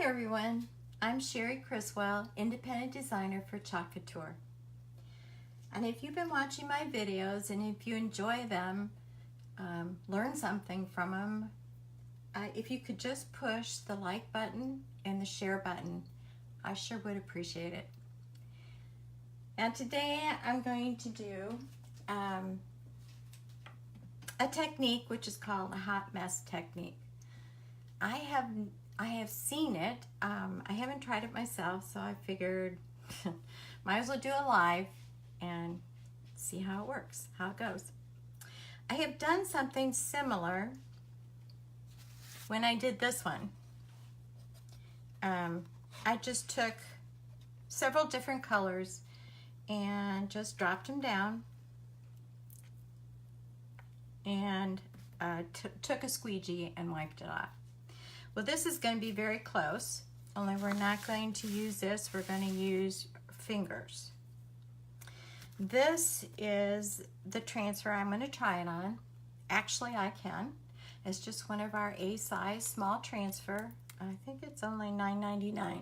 Hi everyone, I'm Sherry Criswell, independent designer for Chalk Couture. And if you've been watching my videos and if you enjoy them, learn something from them, if you could just push the like button and the share button, I sure would appreciate it. And today I'm going to do a technique which is called a hot mess technique. I have seen it. I haven't tried it myself, so I figured might as well do it live and see how it works, how it goes. I have done something similar when I did this one. I just took several different colors and just dropped them down and took a squeegee and wiped it off. Well, this is going to be very close, only we're not going to use this. We're going to use fingers. This is the transfer I'm going to try it on. Actually, I can. It's just one of our A size small transfer. I think it's only $9.99.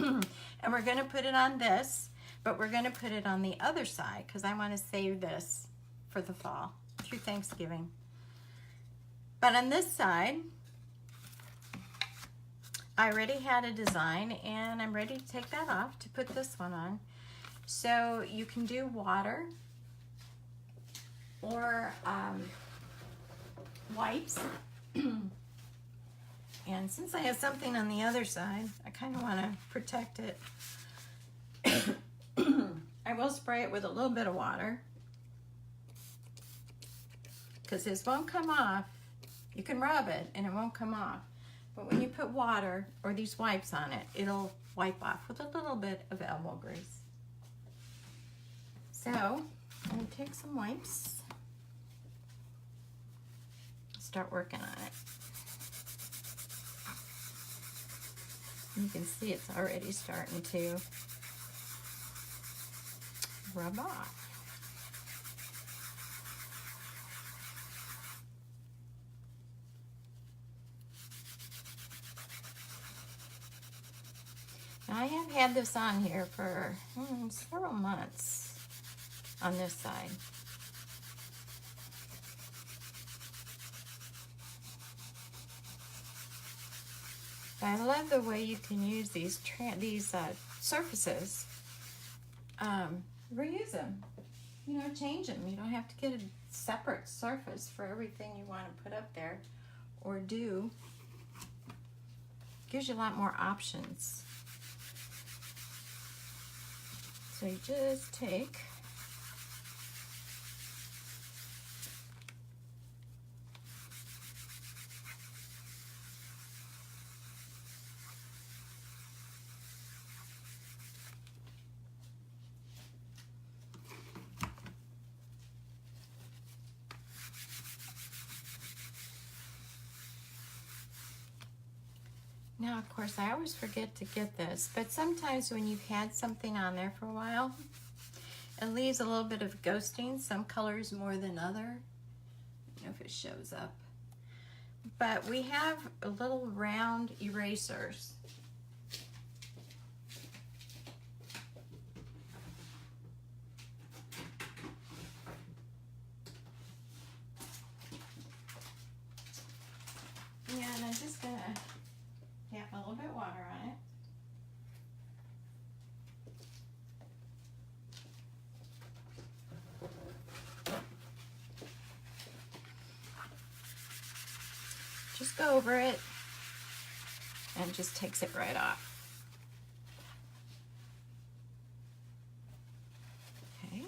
And we're going to put it on this, but we're going to put it on the other side because I want to save this for the fall through Thanksgiving. But on this side, I already had a design and I'm ready to take that off to put this one on. So you can do water or wipes. And since I have something on the other side, I kind of want to protect it. I will spray it with a little bit of water because this won't come off. You can rub it and it won't come off. But when you put water or these wipes on it, it'll wipe off with a little bit of elbow grease. So I'm going to take some wipes, start working on it. You can see it's already starting to rub off. Now, I have had this on here for several months on this side. But I love the way you can use these surfaces. Reuse them. You know, change them. You don't have to get a separate surface for everything you want to put up there or do. Gives you a lot more options. So you just take Now, of course, I always forget to get this, but sometimes when you've had something on there for a while, it leaves a little bit of ghosting, some colors more than other. I don't know if it shows up. But we have a little round erasers. And I'm just going to tap a little bit of water on it. Just go over it and just takes it right off. Okay.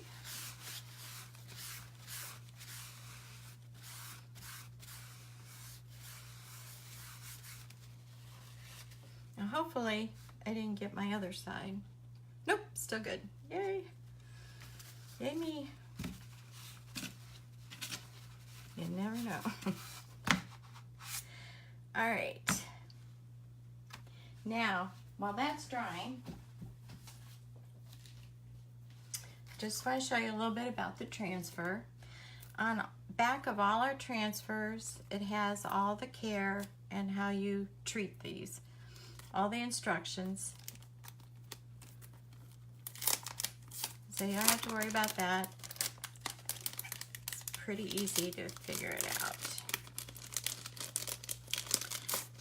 Now hopefully I didn't get my other side. Nope, still good. Yay. Yay me. You never know. All right. Now, while that's drying, just want to show you a little bit about the transfer. On back of all our transfers, it has all the care and how you treat these. all the instructions. So you don't have to worry about that. It's pretty easy to figure it out.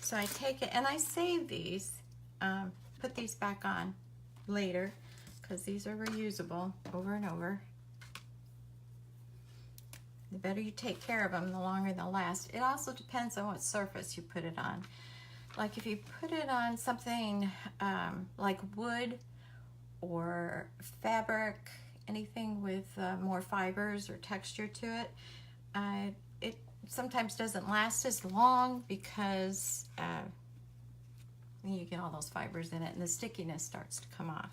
So I take it and I save these, put these back on later because these are reusable over and over. The better you take care of them, the longer they'll last. It also depends on what surface you put it on. Like if you put it on something like wood or fabric, anything with more fibers or texture to it, it sometimes doesn't last as long because you get all those fibers in it and the stickiness starts to come off.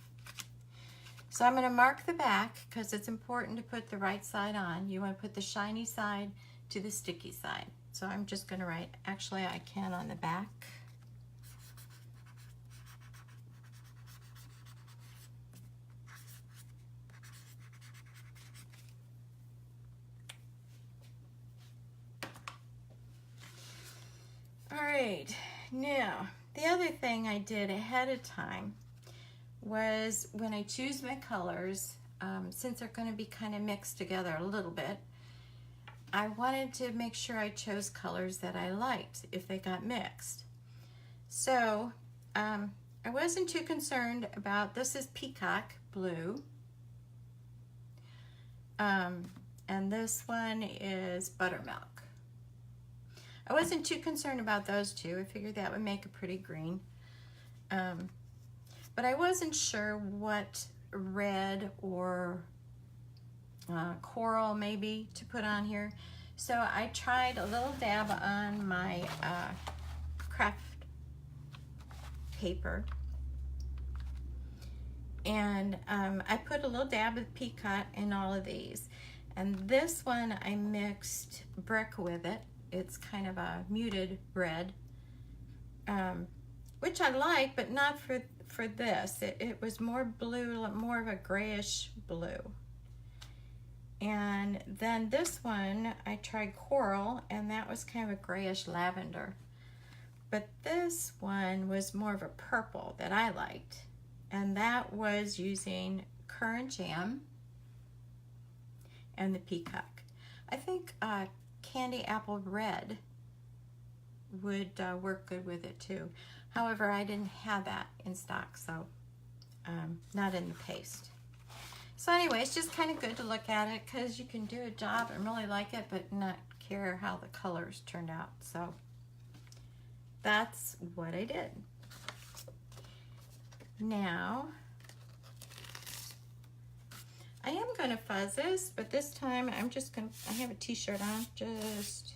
So I'm going to mark the back because it's important to put the right side on. You want to put the shiny side to the sticky side. So I'm just going to write, actually I can on the back. All right, now the other thing I did ahead of time was when I choose my colors, since they're going to be kind of mixed together a little bit, I wanted to make sure I chose colors that I liked if they got mixed. So I wasn't too concerned about, this is Peacock blue, and this one is Buttermilk. I wasn't too concerned about those two. I figured that would make a pretty green. But I wasn't sure what red or coral maybe to put on here. So I tried a little dab on my craft paper. And I put a little dab of Peacock in all of these. And this one I mixed brick with it. It's kind of a muted red, which I like, but not for this. It was more blue, more of a grayish blue. And then this one, I tried coral, and that was kind of a grayish lavender. But this one was more of a purple that I liked, and that was using Currant jam and the Peacock. I think candy apple red would work good with it too. However, I didn't have that in stock, so not in the paste. So anyway, it's just kind of good to look at it because you can do a job and really like it, but not care how the colors turned out. So that's what I did. Now, I am going to fuzz this, but this time I'm just going to, I have a t-shirt on, just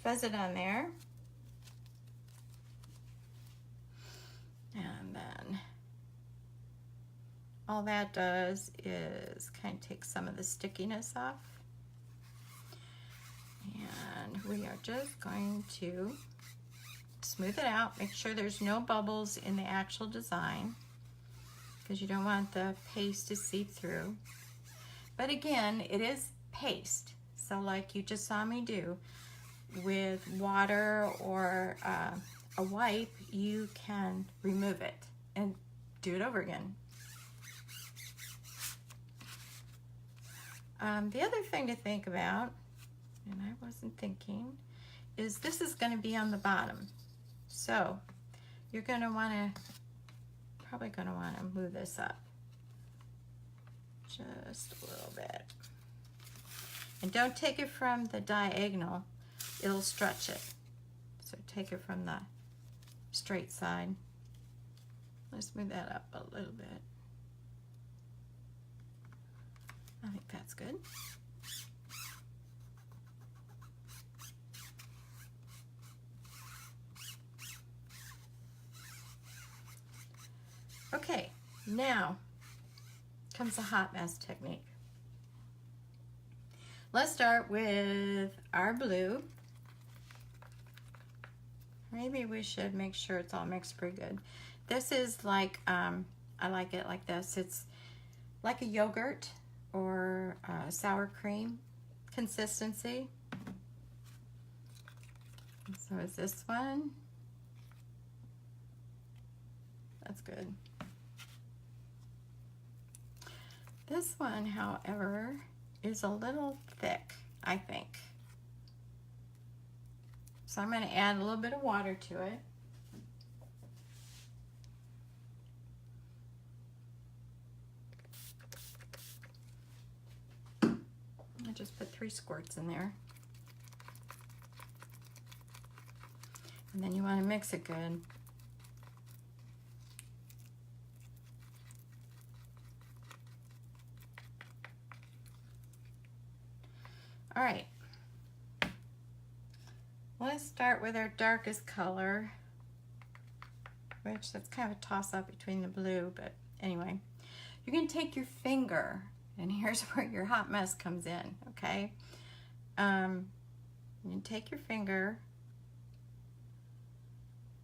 fuzz it on there. And then all that does is kind of take some of the stickiness off. And we are just going to smooth it out, make sure there's no bubbles in the actual design, because you don't want the paste to seep through. But again, it is paste, so like you just saw me do with water or a wipe, you can remove it and do it over again. The other thing to think about, and I wasn't thinking, is this is going to be on the bottom. So you're going to want to, probably going to want to move this up just a little bit. And don't take it from the diagonal, it'll stretch it. So take it from the straight side. Let's move that up a little bit. I think that's good. Okay, now comes the hot mess technique. Let's start with our blue. Maybe we should make sure it's all mixed pretty good. This is like, I like it like this. It's like a yogurt or sour cream consistency. So is this one. That's good. This one, however, is a little thick, I think. So I'm going to add a little bit of water to it. I just put 3 squirts in there. And then you want to mix it good. All right. Let's start with our darkest color, which that's kind of a toss-up between the blue, but anyway. You're going to take your finger, and here's where your hot mess comes in, okay? You take your finger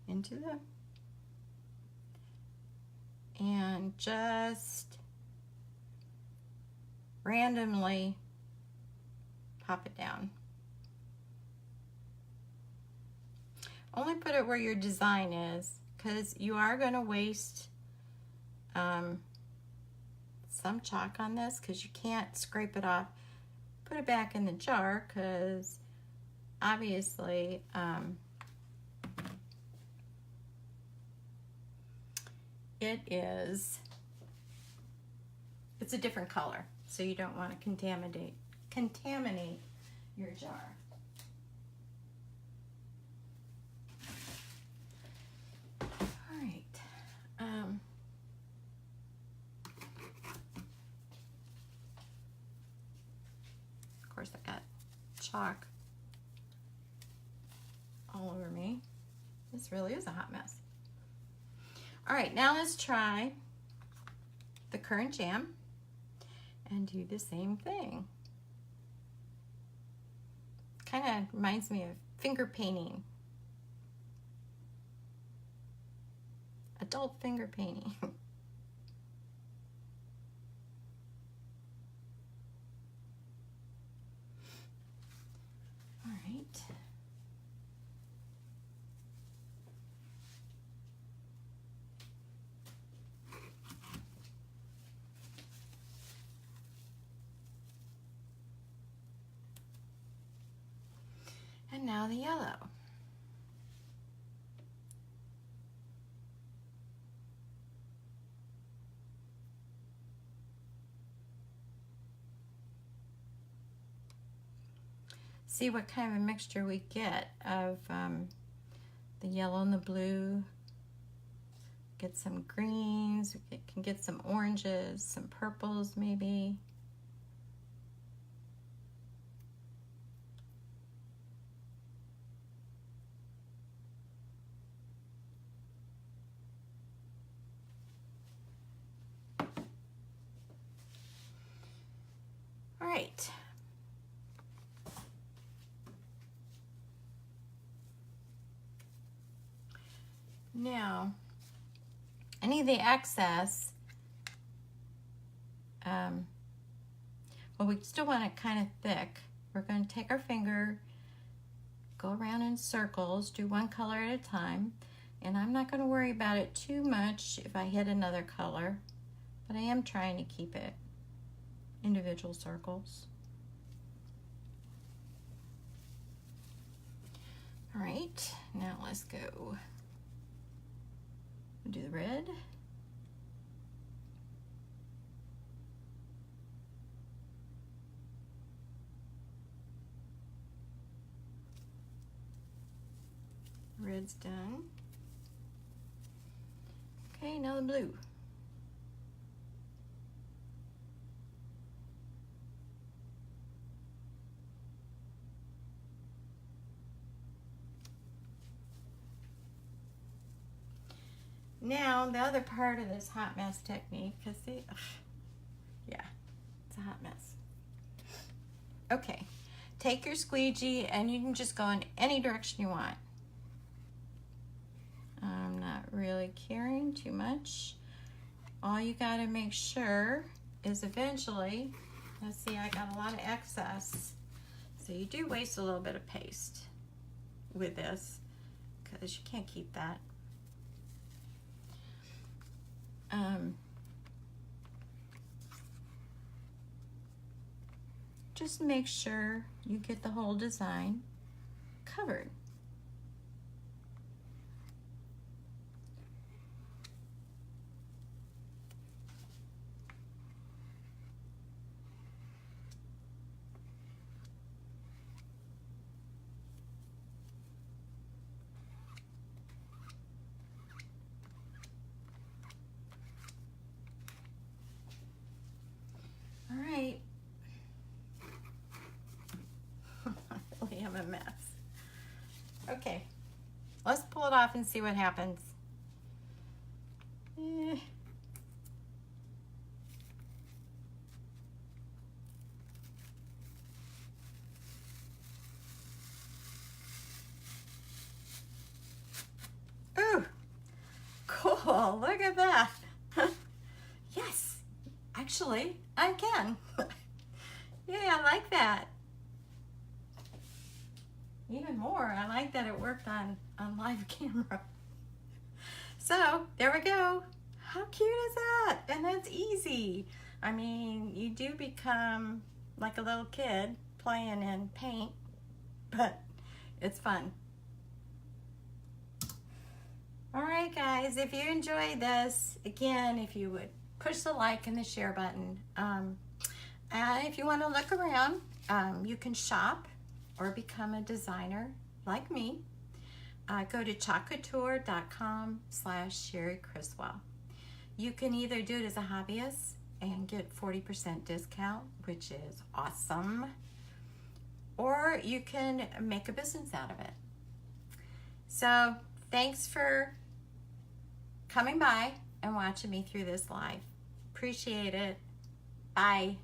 into the, and just randomly pop it down. Only put it where your design is, because you are going to waste some chalk on this, because you can't scrape it off. Put it back in the jar, because obviously it's a different color, so you don't want to contaminate your jar. All right. Of course, I got chalk all over me. This really is a hot mess. All right, now let's try the currant jam and do the same thing. Kind of reminds me of finger painting. Adult finger painting. All right. And now the yellow. See what kind of a mixture we get of the yellow and the blue. Get some greens, we can get some oranges, some purples maybe. All right. Now, any of the excess, well, we still want it kind of thick. We're going to take our finger, go around in circles, do one color at a time, and I'm not going to worry about it too much if I hit another color, but I am trying to keep it individual circles. All right, now let's go. Do the red. Red's done. Okay, now the blue. Now, the other part of this hot mess technique, because yeah, it's a hot mess. Okay, take your squeegee and you can just go in any direction you want. I'm not really caring too much. All you got to make sure is eventually, let's see, I got a lot of excess. So you do waste a little bit of paste with this, because you can't keep that. just make sure you get the whole design covered. All right. I really am a mess. Okay, let's pull it off and see what happens. Ooh, cool, look at that. Yes, actually, I can. Yeah, I like that. Even more, I like that it worked on live camera. So, there we go. How cute is that? And that's easy. I mean, you do become like a little kid playing in paint, but it's fun. All right, guys, if you enjoyed this, again, if you would push the like and the share button. And if you want to look around, you can shop or become a designer like me. Go to chalkcouture.com/Sherry Criswell. You can either do it as a hobbyist and get 40% discount, which is awesome, or you can make a business out of it. So thanks for coming by and watching me through this live. Appreciate it. Bye.